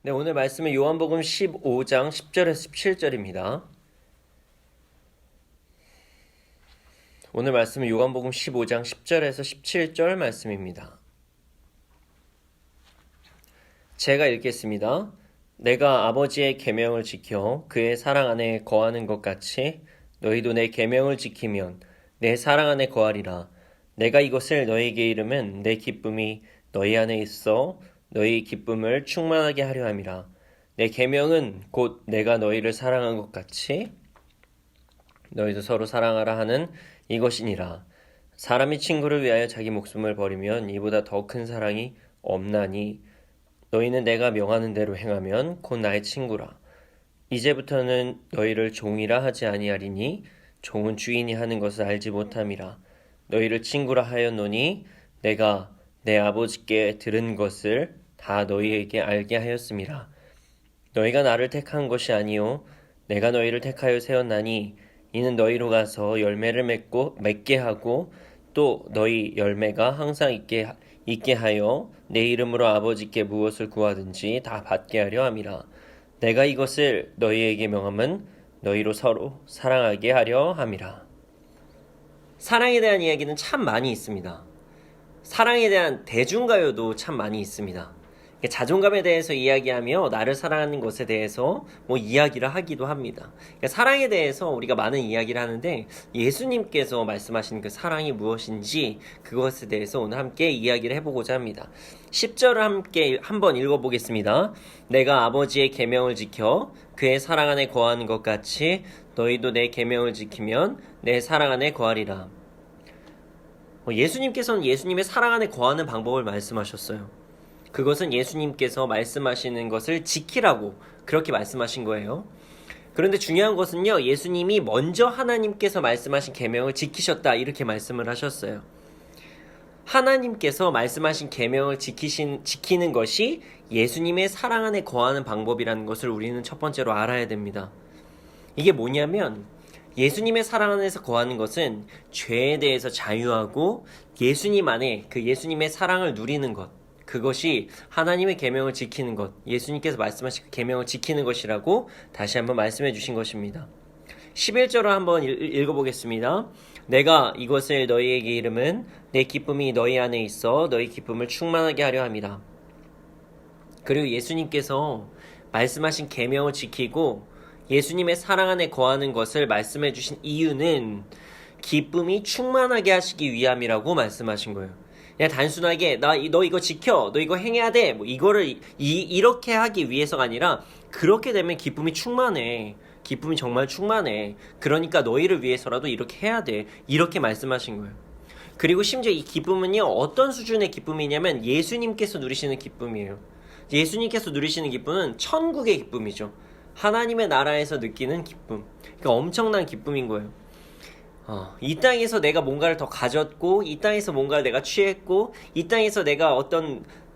네, 오늘 말씀은 요한복음 15장 10절에서 17절입니다. 오늘 말씀은 요한복음 15장 10절에서 17절 말씀입니다. 제가 읽겠습니다. 내가 아버지의 계명을 지켜 그의 사랑 안에 거하는 것 같이 너희도 내 계명을 지키면 내 사랑 안에 거하리라. 내가 이것을 너희에게 이르면 내 기쁨이 너희 안에 있어 너희 기쁨을 충만하게 하려 함이라. 내 계명은 곧 내가 너희를 사랑한 것 같이 너희도 서로 사랑하라 하는 이것이니라. 사람이 친구를 위하여 자기 목숨을 버리면 이보다 더 큰 사랑이 없나니 너희는 내가 명하는 대로 행하면 곧 나의 친구라. 이제부터는 너희를 종이라 하지 아니하리니 종은 주인이 하는 것을 알지 못함이라. 너희를 친구라 하였노니 내가 내 아버지께 들은 것을 다 너희에게 알게 하였음이라. 너희가 나를 택한 것이 아니요 내가 너희를 택하여 세웠나니 이는 너희로 가서 열매를 맺게 하고 또 너희 열매가 항상 있게 하여 내 이름으로 아버지께 무엇을 구하든지 다 받게 하려 함이라. 내가 이것을 너희에게 명함은 너희로 서로 사랑하게 하려 함이라. 사랑에 대한 이야기는 참 많이 있습니다. 사랑에 대한 대중가요도 참 많이 있습니다. 자존감에 대해서 이야기하며 나를 사랑하는 것에 대해서 이야기를 하기도 합니다. 사랑에 대해서 우리가 많은 이야기를 하는데 예수님께서 말씀하신 그 사랑이 무엇인지 그것에 대해서 오늘 함께 이야기를 해보고자 합니다. 10절을 함께 한번 읽어보겠습니다. 내가 아버지의 계명을 지켜 그의 사랑 안에 거하는 것 같이 너희도 내 계명을 지키면 내 사랑 안에 거하리라. 예수님께서는 예수님의 사랑 안에 거하는 방법을 말씀하셨어요. 그것은 예수님께서 말씀하시는 것을 지키라고 그렇게 말씀하신 거예요. 그런데 중요한 것은요, 예수님이 먼저 하나님께서 말씀하신 계명을 지키셨다 이렇게 말씀을 하셨어요. 하나님께서 말씀하신 계명을 지키는 것이 예수님의 사랑 안에 거하는 방법이라는 것을 우리는 첫 번째로 알아야 됩니다. 이게 뭐냐면 예수님의 사랑 안에서 거하는 것은 죄에 대해서 자유하고 예수님 안에 그 예수님의 사랑을 누리는 것, 그것이 하나님의 계명을 지키는 것, 예수님께서 말씀하신 그 계명을 지키는 것이라고 다시 한번 말씀해 주신 것입니다. 11절을 한번 읽어보겠습니다. 내가 이것을 너희에게 이름은 내 기쁨이 너희 안에 있어 너희 기쁨을 충만하게 하려 함이라. 그리고 예수님께서 말씀하신 계명을 지키고 예수님의 사랑 안에 거하는 것을 말씀해 주신 이유는 기쁨이 충만하게 하시기 위함이라고 말씀하신 거예요. 그냥 단순하게 너 이거 지켜, 너 이거 행해야 돼, 이거를 이렇게 하기 위해서가 아니라 그렇게 되면 기쁨이 충만해. 기쁨이 정말 충만해. 그러니까 너희를 위해서라도 이렇게 해야 돼. 이렇게 말씀하신 거예요. 그리고 심지어 이 기쁨은요, 어떤 수준의 기쁨이냐면 예수님께서 누리시는 기쁨이에요. 예수님께서 누리시는 기쁨은 천국의 기쁨이죠. 하나님의 나라에서 느끼는 기쁨. 그러니까 엄청난 기쁨인 거예요. 이 땅에서 내가 뭔가를 더 가졌고, 이 땅에서 뭔가를 내가 취했고, 이 땅에서 내가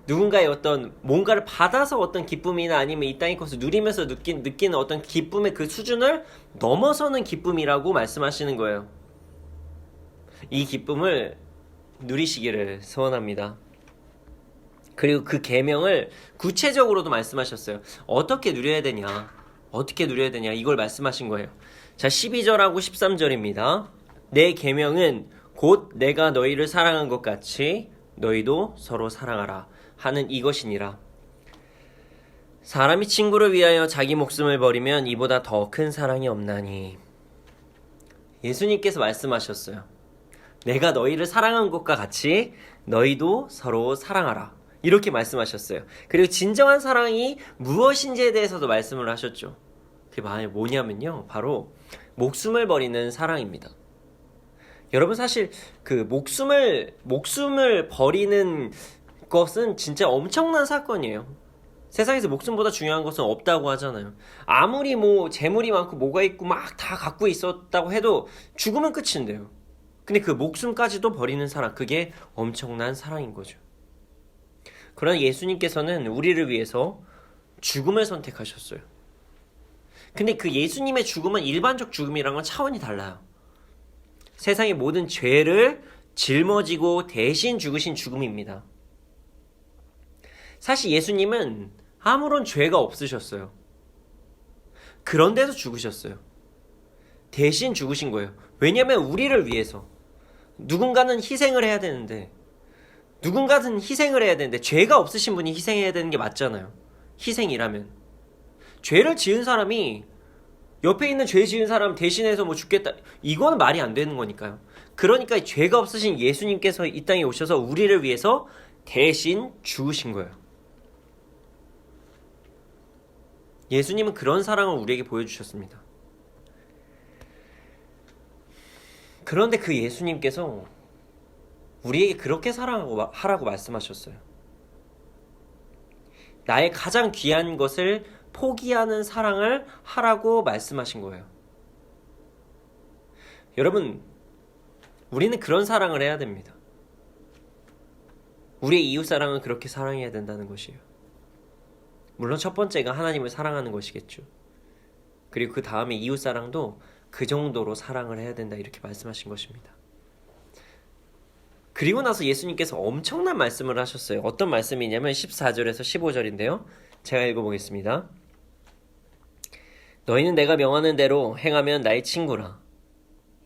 누군가의 어떤 뭔가를 받아서 어떤 기쁨이나 아니면 이 땅의 것을 누리면서 느끼는 어떤 기쁨의 그 수준을 넘어서는 기쁨이라고 말씀하시는 거예요. 이 기쁨을 누리시기를 소원합니다. 그리고 그 계명을 구체적으로도 말씀하셨어요. 어떻게 누려야 되냐 이걸 말씀하신 거예요. 자, 12절하고 13절입니다. 내 계명은 곧 내가 너희를 사랑한 것 같이 너희도 서로 사랑하라 하는 이것이니라. 사람이 친구를 위하여 자기 목숨을 버리면 이보다 더 큰 사랑이 없나니. 예수님께서 말씀하셨어요. 내가 너희를 사랑한 것과 같이 너희도 서로 사랑하라. 이렇게 말씀하셨어요. 그리고 진정한 사랑이 무엇인지에 대해서도 말씀을 하셨죠. 그게 뭐냐면요, 바로 목숨을 버리는 사랑입니다. 여러분, 사실 그 목숨을 버리는 것은 진짜 엄청난 사건이에요. 세상에서 목숨보다 중요한 것은 없다고 하잖아요. 아무리 재물이 많고 뭐가 있고 막 다 갖고 있었다고 해도 죽으면 끝인데요. 근데 그 목숨까지도 버리는 사랑, 그게 엄청난 사랑인 거죠. 그러나 예수님께서는 우리를 위해서 죽음을 선택하셨어요. 근데 그 예수님의 죽음은 일반적 죽음이랑은 차원이 달라요. 세상의 모든 죄를 짊어지고 대신 죽으신 죽음입니다. 사실 예수님은 아무런 죄가 없으셨어요. 그런데도 죽으셨어요. 대신 죽으신 거예요. 왜냐면 우리를 위해서. 누군가는 희생을 해야 되는데, 죄가 없으신 분이 희생해야 되는 게 맞잖아요. 희생이라면. 죄를 지은 사람이 옆에 있는 죄 지은 사람 대신해서 뭐 죽겠다. 이거는 말이 안 되는 거니까요. 그러니까 죄가 없으신 예수님께서 이 땅에 오셔서 우리를 위해서 대신 죽으신 거예요. 예수님은 그런 사랑을 우리에게 보여주셨습니다. 그런데 그 예수님께서 우리에게 그렇게 사랑하라고 말씀하셨어요. 나의 가장 귀한 것을 포기하는 사랑을 하라고 말씀하신 거예요. 여러분, 우리는 그런 사랑을 해야 됩니다. 우리의 이웃사랑은 그렇게 사랑해야 된다는 것이에요. 물론 첫 번째가 하나님을 사랑하는 것이겠죠. 그리고 그 다음에 이웃사랑도 그 정도로 사랑을 해야 된다 이렇게 말씀하신 것입니다. 그리고 나서 예수님께서 엄청난 말씀을 하셨어요. 어떤 말씀이냐면 14절에서 15절인데요. 제가 읽어보겠습니다. 너희는 내가 명하는 대로 행하면 나의 친구라.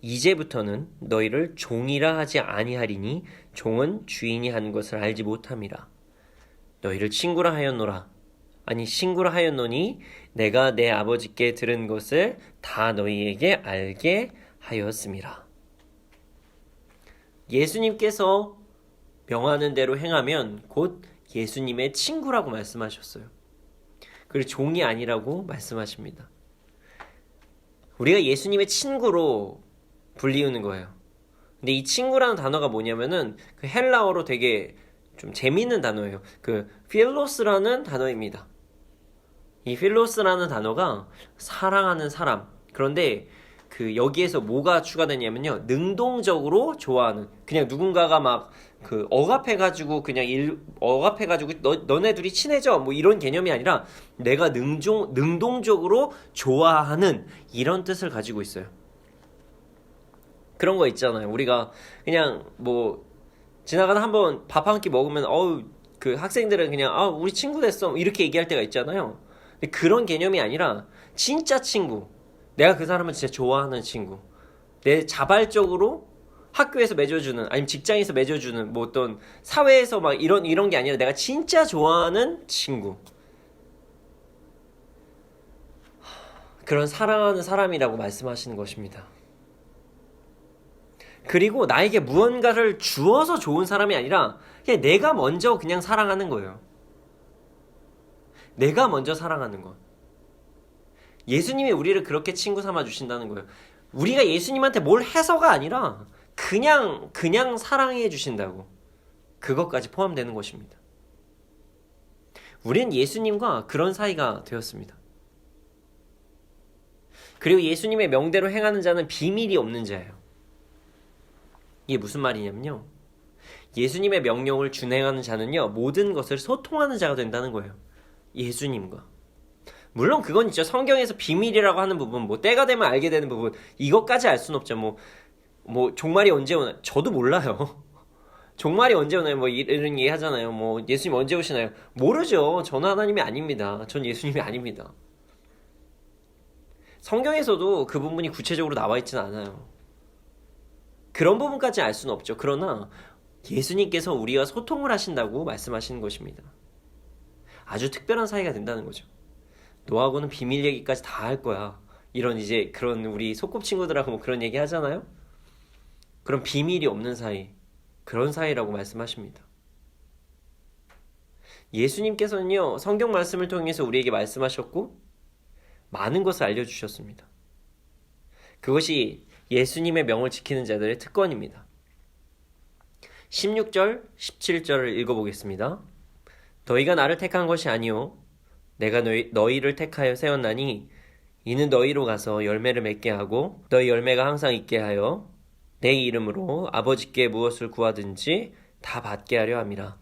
이제부터는 너희를 종이라 하지 아니하리니 종은 주인이 하는 것을 알지 못함이라. 너희를 친구라 하였노라. 아니 친구라 하였노니 내가 내 아버지께 들은 것을 다 너희에게 알게 하였음이라. 예수님께서 명하는 대로 행하면 곧 예수님의 친구라고 말씀하셨어요. 그리고 종이 아니라고 말씀하십니다. 우리가 예수님의 친구로 불리우는 거예요. 근데 이 친구라는 단어가 뭐냐면은 그 헬라어로 되게 좀 재밌는 단어예요. 그 필로스라는 단어입니다. 이 필로스라는 단어가 사랑하는 사람. 그런데 그 여기에서 뭐가 추가되냐면요. 능동적으로 좋아하는. 그냥 누군가가 막 그 억압해가지고 너네 둘이 친해져 뭐 이런 개념이 아니라 내가 능동적으로 좋아하는 이런 뜻을 가지고 있어요. 그런 거 있잖아요. 우리가 그냥 뭐 지나가다 한번 밥 한 끼 먹으면 그 학생들은 그냥 우리 친구 됐어 이렇게 얘기할 때가 있잖아요. 근데 그런 개념이 아니라 진짜 친구. 내가 그 사람을 진짜 좋아하는 친구. 내 자발적으로 학교에서 맺어주는 아니면 직장에서 맺어주는 뭐 어떤 사회에서 막 이런 게 아니라 내가 진짜 좋아하는 친구. 그런 사랑하는 사람이라고 말씀하시는 것입니다. 그리고 나에게 무언가를 주어서 좋은 사람이 아니라 그냥 내가 먼저 그냥 사랑하는 거예요. 내가 먼저 사랑하는 것. 예수님이 우리를 그렇게 친구 삼아 주신다는 거예요. 우리가 예수님한테 뭘 해서가 아니라 그냥 사랑해 주신다고. 그것까지 포함되는 것입니다. 우리는 예수님과 그런 사이가 되었습니다. 그리고 예수님의 명대로 행하는 자는 비밀이 없는 자예요. 이게 무슨 말이냐면요. 예수님의 명령을 준행하는 자는요. 모든 것을 소통하는 자가 된다는 거예요. 예수님과. 물론 그건 있죠. 성경에서 비밀이라고 하는 부분, 뭐 때가 되면 알게 되는 부분, 이것까지 알 수는 없죠. 뭐 종말이 언제 오나? 저도 몰라요. 종말이 언제 오나요? 뭐 이런 얘기 하잖아요. 뭐 예수님 언제 오시나요? 모르죠. 저는 하나님이 아닙니다. 전 예수님이 아닙니다. 성경에서도 그 부분이 구체적으로 나와 있지는 않아요. 그런 부분까지 알 수는 없죠. 그러나 예수님께서 우리와 소통을 하신다고 말씀하시는 것입니다. 아주 특별한 사이가 된다는 거죠. 너하고는 비밀 얘기까지 다 할 거야. 이런 이제 그런 우리 소꿉친구들하고 뭐 그런 얘기 하잖아요. 그런 비밀이 없는 사이, 그런 사이라고 말씀하십니다. 예수님께서는요, 성경 말씀을 통해서 우리에게 말씀하셨고 많은 것을 알려주셨습니다. 그것이 예수님의 명을 지키는 자들의 특권입니다. 16절, 17절을 읽어보겠습니다. 너희가 나를 택한 것이 아니요 내가 너희를 택하여 세웠나니 이는 너희로 가서 열매를 맺게 하고 너희 열매가 항상 있게 하여 내 이름으로 아버지께 무엇을 구하든지 다 받게 하려 함이라.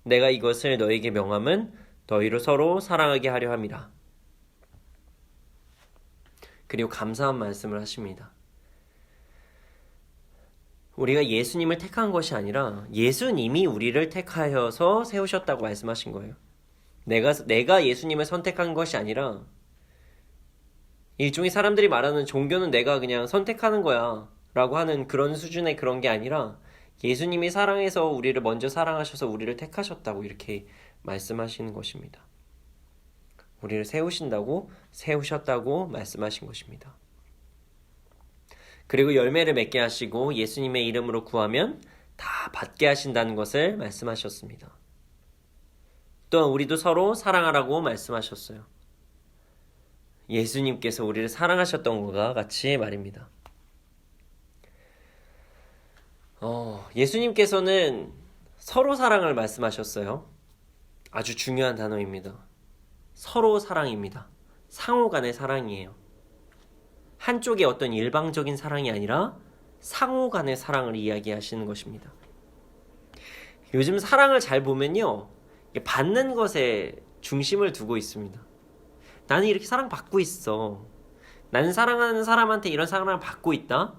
내가 이것을 너희에게 명함은 너희로 서로 사랑하게 하려 함이라. 그리고 감사한 말씀을 하십니다. 우리가 예수님을 택한 것이 아니라 예수님이 우리를 택하여서 세우셨다고 말씀하신 거예요. 내가 예수님을 선택한 것이 아니라 일종의 사람들이 말하는 종교는 내가 그냥 선택하는 거야 라고 하는 그런 수준의 그런 게 아니라 예수님이 사랑해서 우리를 먼저 사랑하셔서 우리를 택하셨다고 이렇게 말씀하시는 것입니다. 우리를 세우셨다고 말씀하신 것입니다. 그리고 열매를 맺게 하시고 예수님의 이름으로 구하면 다 받게 하신다는 것을 말씀하셨습니다. 또한 우리도 서로 사랑하라고 말씀하셨어요. 예수님께서 우리를 사랑하셨던 것과 같이 말입니다. 예수님께서는 서로 사랑을 말씀하셨어요. 아주 중요한 단어입니다. 서로 사랑입니다. 상호 간의 사랑이에요. 한쪽의 어떤 일방적인 사랑이 아니라 상호 간의 사랑을 이야기하시는 것입니다. 요즘 사랑을 잘 보면요, 받는 것에 중심을 두고 있습니다. 나는 이렇게 사랑받고 있어. 나는 사랑하는 사람한테 이런 사랑을 받고 있다.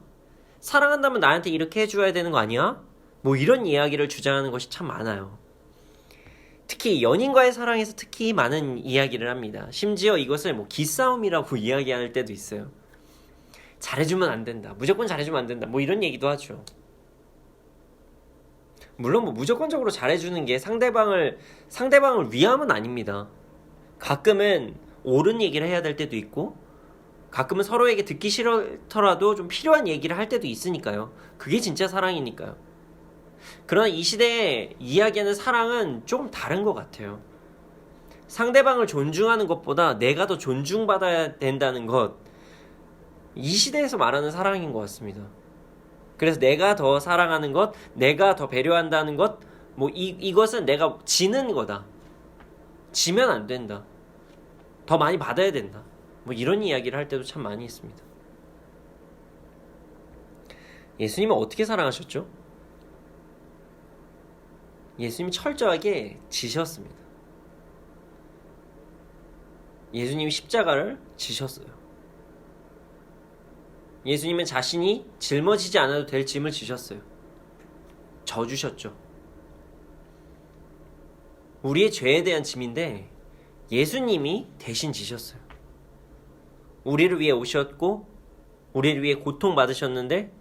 사랑한다면 나한테 이렇게 해줘야 되는 거 아니야? 뭐 이런 이야기를 주장하는 것이 참 많아요. 특히 연인과의 사랑에서 특히 많은 이야기를 합니다. 심지어 이것을 뭐 기싸움이라고 이야기할 때도 있어요. 잘해주면 안 된다. 무조건 잘해주면 안 된다. 뭐 이런 얘기도 하죠. 물론 뭐 무조건적으로 잘해주는 게 상대방을 위함은 아닙니다. 가끔은 옳은 얘기를 해야 될 때도 있고, 가끔은 서로에게 듣기 싫더라도 좀 필요한 얘기를 할 때도 있으니까요. 그게 진짜 사랑이니까요. 그러나 이 시대에 이야기하는 사랑은 좀 다른 것 같아요. 상대방을 존중하는 것보다 내가 더 존중받아야 된다는 것, 이 시대에서 말하는 사랑인 것 같습니다. 그래서 내가 더 사랑하는 것, 내가 더 배려한다는 것, 뭐 이것은 내가 지는 거다. 지면 안 된다. 더 많이 받아야 된다. 뭐 이런 이야기를 할 때도 참 많이 있습니다. 예수님은 어떻게 사랑하셨죠? 예수님이 철저하게 지셨습니다. 예수님이 십자가를 지셨어요. 예수님은 자신이 짊어지지 않아도 될 짐을 지셨어요. 져주셨죠. 우리의 죄에 대한 짐인데 예수님이 대신 지셨어요. 우리를 위해 오셨고 우리를 위해 고통받으셨는데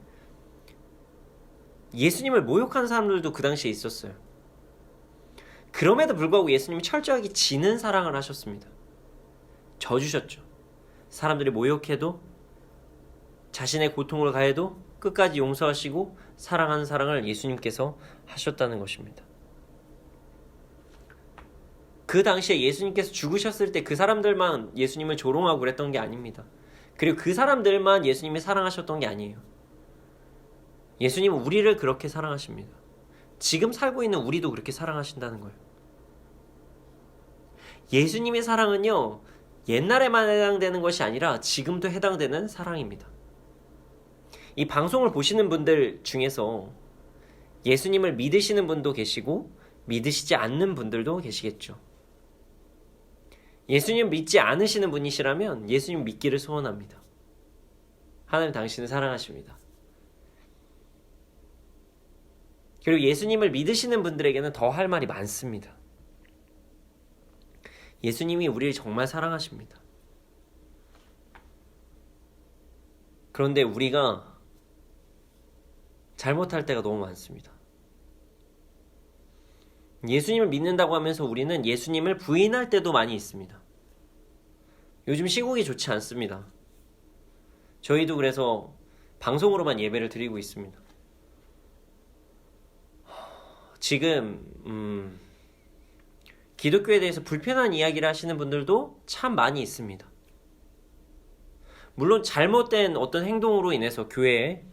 예수님을 모욕하는 사람들도 그 당시에 있었어요. 그럼에도 불구하고 예수님이 철저하게 지는 사랑을 하셨습니다. 져주셨죠. 사람들이 모욕해도 자신의 고통을 가해도 끝까지 용서하시고 사랑하는 사랑을 예수님께서 하셨다는 것입니다. 그 당시에 예수님께서 죽으셨을 때 그 사람들만 예수님을 조롱하고 그랬던 게 아닙니다. 그리고 그 사람들만 예수님이 사랑하셨던 게 아니에요. 예수님은 우리를 그렇게 사랑하십니다. 지금 살고 있는 우리도 그렇게 사랑하신다는 거예요. 예수님의 사랑은요, 옛날에만 해당되는 것이 아니라 지금도 해당되는 사랑입니다. 이 방송을 보시는 분들 중에서 예수님을 믿으시는 분도 계시고 믿으시지 않는 분들도 계시겠죠. 예수님 믿지 않으시는 분이시라면 예수님 믿기를 소원합니다. 하나님 당신을 사랑하십니다. 그리고 예수님을 믿으시는 분들에게는 더 할 말이 많습니다. 예수님이 우리를 정말 사랑하십니다. 그런데 우리가 잘못할 때가 너무 많습니다. 예수님을 믿는다고 하면서 우리는 예수님을 부인할 때도 많이 있습니다. 요즘 시국이 좋지 않습니다. 저희도 그래서 방송으로만 예배를 드리고 있습니다. 지금 기독교에 대해서 불편한 이야기를 하시는 분들도 참 많이 있습니다. 물론 잘못된 어떤 행동으로 인해서 교회에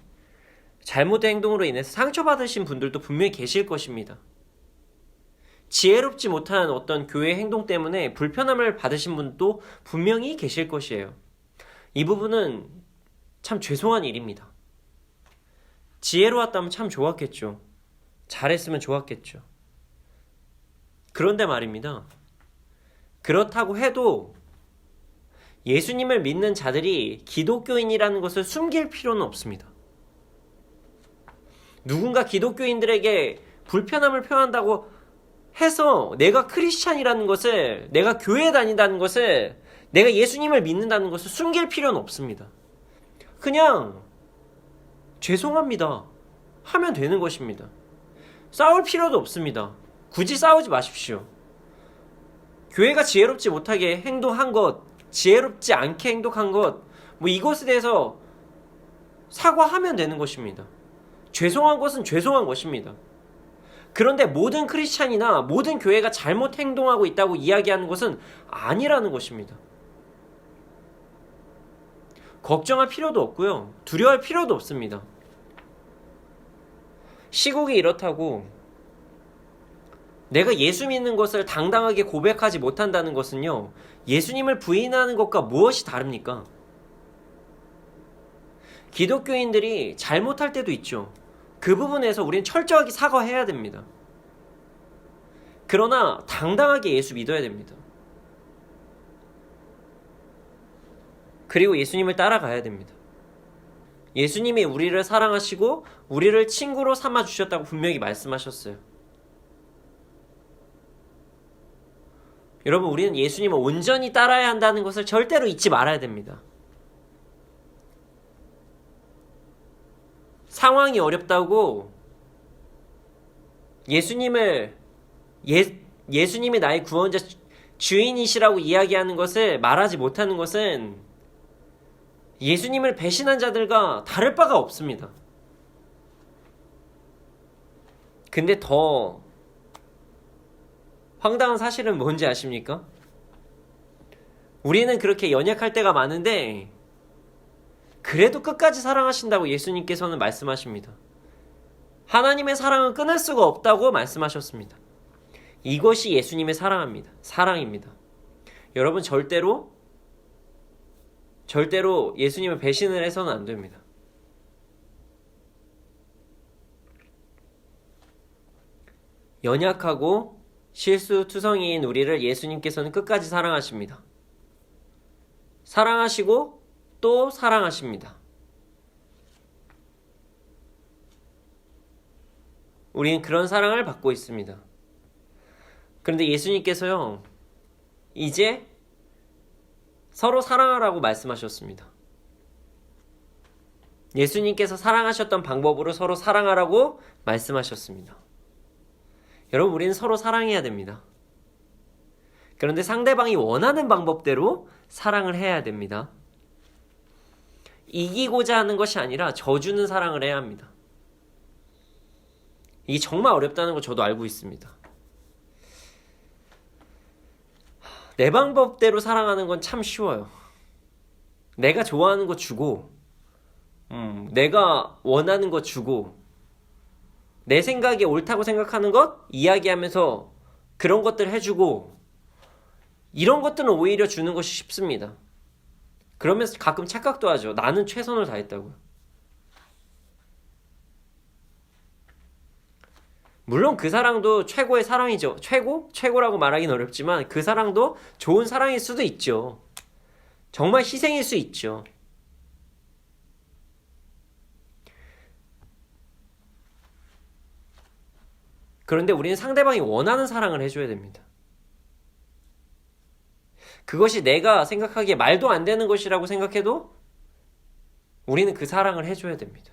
잘못된 행동으로 인해서 상처받으신 분들도 분명히 계실 것입니다. 지혜롭지 못한 어떤 교회 행동 때문에 불편함을 받으신 분도 분명히 계실 것이에요. 이 부분은 참 죄송한 일입니다. 지혜로웠다면 참 좋았겠죠. 잘했으면 좋았겠죠. 그런데 말입니다. 그렇다고 해도 예수님을 믿는 자들이 기독교인이라는 것을 숨길 필요는 없습니다. 누군가 기독교인들에게 불편함을 표한다고 해서 내가 크리스찬이라는 것을, 내가 교회에 다닌다는 것을, 내가 예수님을 믿는다는 것을 숨길 필요는 없습니다. 그냥 죄송합니다 하면 되는 것입니다. 싸울 필요도 없습니다. 굳이 싸우지 마십시오. 교회가 지혜롭지 못하게 행동한 것, 지혜롭지 않게 행동한 것, 뭐 이것에 대해서 사과하면 되는 것입니다. 죄송한 것은 죄송한 것입니다. 그런데 모든 크리스찬이나 모든 교회가 잘못 행동하고 있다고 이야기하는 것은 아니라는 것입니다. 걱정할 필요도 없고요. 두려워할 필요도 없습니다. 시국이 이렇다고 내가 예수 믿는 것을 당당하게 고백하지 못한다는 것은요, 예수님을 부인하는 것과 무엇이 다릅니까? 기독교인들이 잘못할 때도 있죠. 그 부분에서 우리는 철저하게 사과해야 됩니다. 그러나 당당하게 예수 믿어야 됩니다. 그리고 예수님을 따라가야 됩니다. 예수님이 우리를 사랑하시고 우리를 친구로 삼아주셨다고 분명히 말씀하셨어요. 여러분, 우리는 예수님을 온전히 따라야 한다는 것을 절대로 잊지 말아야 됩니다. 상황이 어렵다고 예수님이 나의 구원자 주인이시라고 이야기하는 것을 말하지 못하는 것은 예수님을 배신한 자들과 다를 바가 없습니다. 근데 더 황당한 사실은 뭔지 아십니까? 우리는 그렇게 연약할 때가 많은데 그래도 끝까지 사랑하신다고 예수님께서는 말씀하십니다. 하나님의 사랑은 끊을 수가 없다고 말씀하셨습니다. 이것이 예수님의 사랑입니다. 여러분, 절대로 예수님을 배신을 해서는 안 됩니다. 연약하고 실수투성이인 우리를 예수님께서는 끝까지 사랑하십니다. 사랑하시고 또 사랑하십니다. 우리는 그런 사랑을 받고 있습니다. 그런데 예수님께서요, 이제 서로 사랑하라고 말씀하셨습니다. 예수님께서 사랑하셨던 방법으로 서로 사랑하라고 말씀하셨습니다. 여러분, 우리는 서로 사랑해야 됩니다. 그런데 상대방이 원하는 방법대로 사랑을 해야 됩니다. 이기고자 하는 것이 아니라 져주는 사랑을 해야 합니다. 이게 정말 어렵다는 거 저도 알고 있습니다. 내 방법대로 사랑하는 건 참 쉬워요. 내가 좋아하는 거 주고, 내가 원하는 거 주고, 내 생각이 옳다고 생각하는 것 이야기하면서 그런 것들 해주고, 이런 것들은 오히려 주는 것이 쉽습니다. 그러면서 가끔 착각도 하죠. 나는 최선을 다했다고요. 물론 그 사랑도 최고의 사랑이죠. 최고라고 말하기는 어렵지만 그 사랑도 좋은 사랑일 수도 있죠. 정말 희생일 수 있죠. 그런데 우리는 상대방이 원하는 사랑을 해줘야 됩니다. 그것이 내가 생각하기에 말도 안 되는 것이라고 생각해도 우리는 그 사랑을 해줘야 됩니다.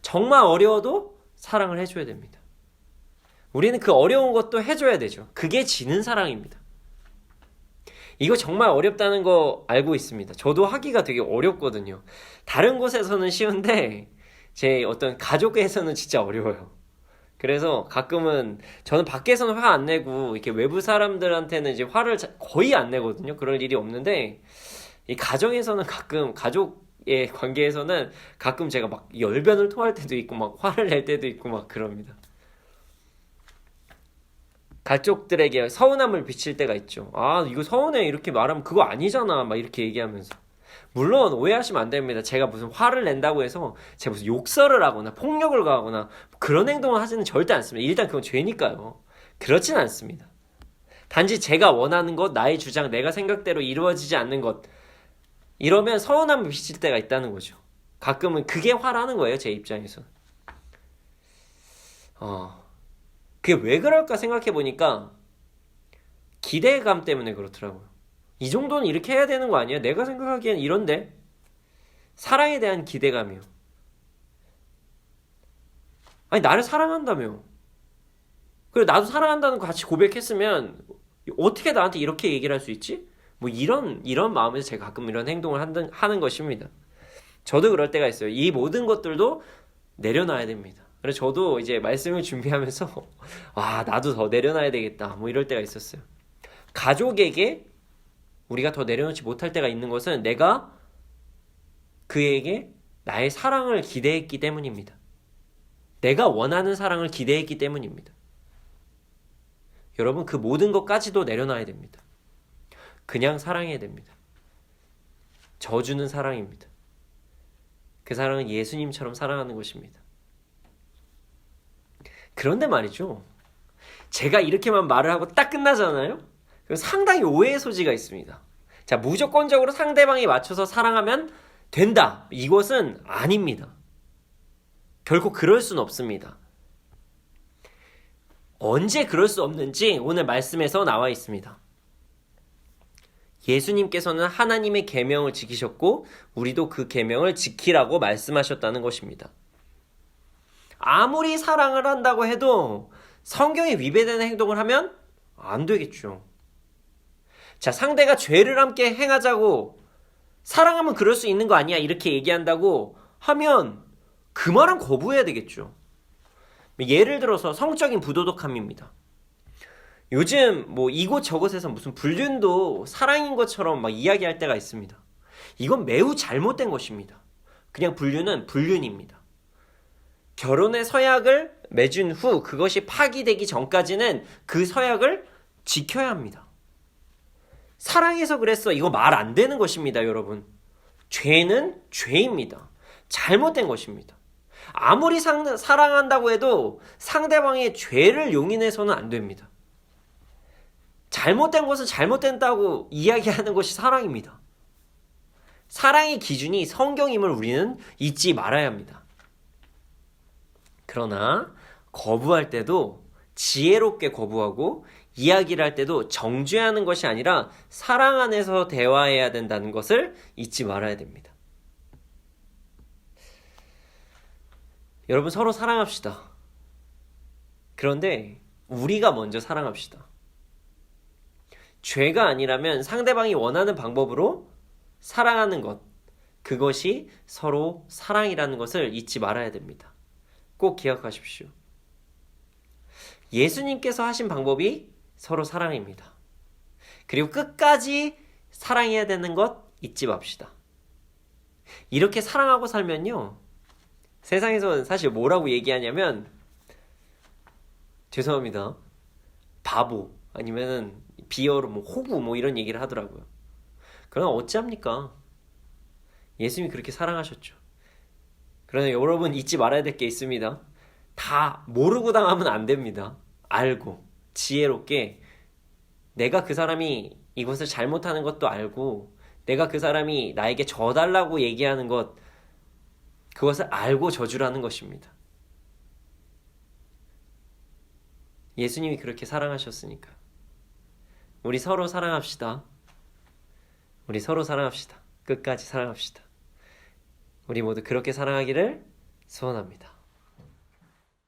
정말 어려워도 사랑을 해줘야 됩니다. 우리는 그 어려운 것도 해줘야 되죠. 그게 지는 사랑입니다. 이거 정말 어렵다는 거 알고 있습니다. 저도 하기가 되게 어렵거든요. 다른 곳에서는 쉬운데 제 어떤 가족에서는 진짜 어려워요. 그래서 가끔은 저는 밖에서는 화 안 내고 이렇게 외부 사람들한테는 이제 화를 거의 안 내거든요. 그럴 일이 없는데 이 가정에서는 가끔 가족의 관계에서는 가끔 제가 막 열변을 토할 때도 있고 막 화를 낼 때도 있고 막 그럽니다. 가족들에게 서운함을 비칠 때가 있죠. 아, 이거 서운해 이렇게 말하면 그거 아니잖아 막 이렇게 얘기하면서. 물론 오해하시면 안 됩니다. 제가 무슨 화를 낸다고 해서 제가 무슨 욕설을 하거나 폭력을 가하거나 그런 행동을 하지는 절대 않습니다. 일단 그건 죄니까요. 그렇진 않습니다. 단지 제가 원하는 것, 나의 주장, 내가 생각대로 이루어지지 않는 것, 이러면 서운함을 비칠 때가 있다는 거죠. 가끔은 그게 화라는 거예요. 제 입장에서. 그게 왜 그럴까 생각해 보니까 기대감 때문에 그렇더라고요. 이 정도는 이렇게 해야 되는 거 아니야? 내가 생각하기엔 이런데. 사랑에 대한 기대감이요. 아니, 나를 사랑한다며. 그리고 나도 사랑한다는 거 같이 고백했으면 어떻게 나한테 이렇게 얘기를 할 수 있지? 뭐 이런 마음에서 제가 가끔 이런 행동을 하는 것입니다. 저도 그럴 때가 있어요. 이 모든 것들도 내려놔야 됩니다. 그래서 저도 이제 말씀을 준비하면서 나도 더 내려놔야 되겠다. 뭐 이럴 때가 있었어요. 가족에게 우리가 더 내려놓지 못할 때가 있는 것은 내가 그에게 나의 사랑을 기대했기 때문입니다. 내가 원하는 사랑을 기대했기 때문입니다. 여러분, 그 모든 것까지도 내려놔야 됩니다. 그냥 사랑해야 됩니다. 져주는 사랑입니다. 그 사랑은 예수님처럼 사랑하는 것입니다. 그런데 말이죠. 제가 이렇게만 말을 하고 딱 끝나잖아요? 그럼 상당히 오해의 소지가 있습니다. 자, 무조건적으로 상대방에 맞춰서 사랑하면 된다. 이것은 아닙니다. 결코 그럴 수는 없습니다. 언제 그럴 수 없는지 오늘 말씀에서 나와 있습니다. 예수님께서는 하나님의 계명을 지키셨고 우리도 그 계명을 지키라고 말씀하셨다는 것입니다. 아무리 사랑을 한다고 해도 성경에 위배되는 행동을 하면 안 되겠죠. 자, 상대가 죄를 함께 행하자고 사랑하면 그럴 수 있는 거 아니야 이렇게 얘기한다고 하면 그 말은 거부해야 되겠죠. 예를 들어서 성적인 부도덕함입니다. 요즘 뭐 이곳저곳에서 무슨 불륜도 사랑인 것처럼 막 이야기할 때가 있습니다. 이건 매우 잘못된 것입니다. 그냥 불륜은 불륜입니다. 결혼의 서약을 맺은 후 그것이 파기되기 전까지는 그 서약을 지켜야 합니다. 사랑해서 그랬어. 이거 말 안 되는 것입니다, 여러분. 죄는 죄입니다. 잘못된 것입니다. 아무리 사랑한다고 해도 상대방의 죄를 용인해서는 안 됩니다. 잘못된 것은 잘못된다고 이야기하는 것이 사랑입니다. 사랑의 기준이 성경임을 우리는 잊지 말아야 합니다. 그러나 거부할 때도 지혜롭게 거부하고 이야기를 할 때도 정죄하는 것이 아니라 사랑 안에서 대화해야 된다는 것을 잊지 말아야 됩니다. 여러분, 서로 사랑합시다. 그런데 우리가 먼저 사랑합시다. 죄가 아니라면 상대방이 원하는 방법으로 사랑하는 것, 그것이 서로 사랑이라는 것을 잊지 말아야 됩니다. 꼭 기억하십시오. 예수님께서 하신 방법이 서로 사랑입니다. 그리고 끝까지 사랑해야 되는 것 잊지 맙시다. 이렇게 사랑하고 살면요, 세상에서는 사실 뭐라고 얘기하냐면 죄송합니다, 바보 아니면 비어로 뭐 호구 뭐 이런 얘기를 하더라고요. 그러나 어찌합니까? 예수님이 그렇게 사랑하셨죠. 그러나 여러분 잊지 말아야 될 게 있습니다. 다 모르고 당하면 안 됩니다. 알고 지혜롭게 내가 그 사람이 이것을 잘못하는 것도 알고 내가 그 사람이 나에게 져달라고 얘기하는 것, 그것을 알고 져주라는 것입니다. 예수님이 그렇게 사랑하셨으니까 우리 서로 사랑합시다. 우리 서로 사랑합시다. 끝까지 사랑합시다. 우리 모두 그렇게 사랑하기를 소원합니다.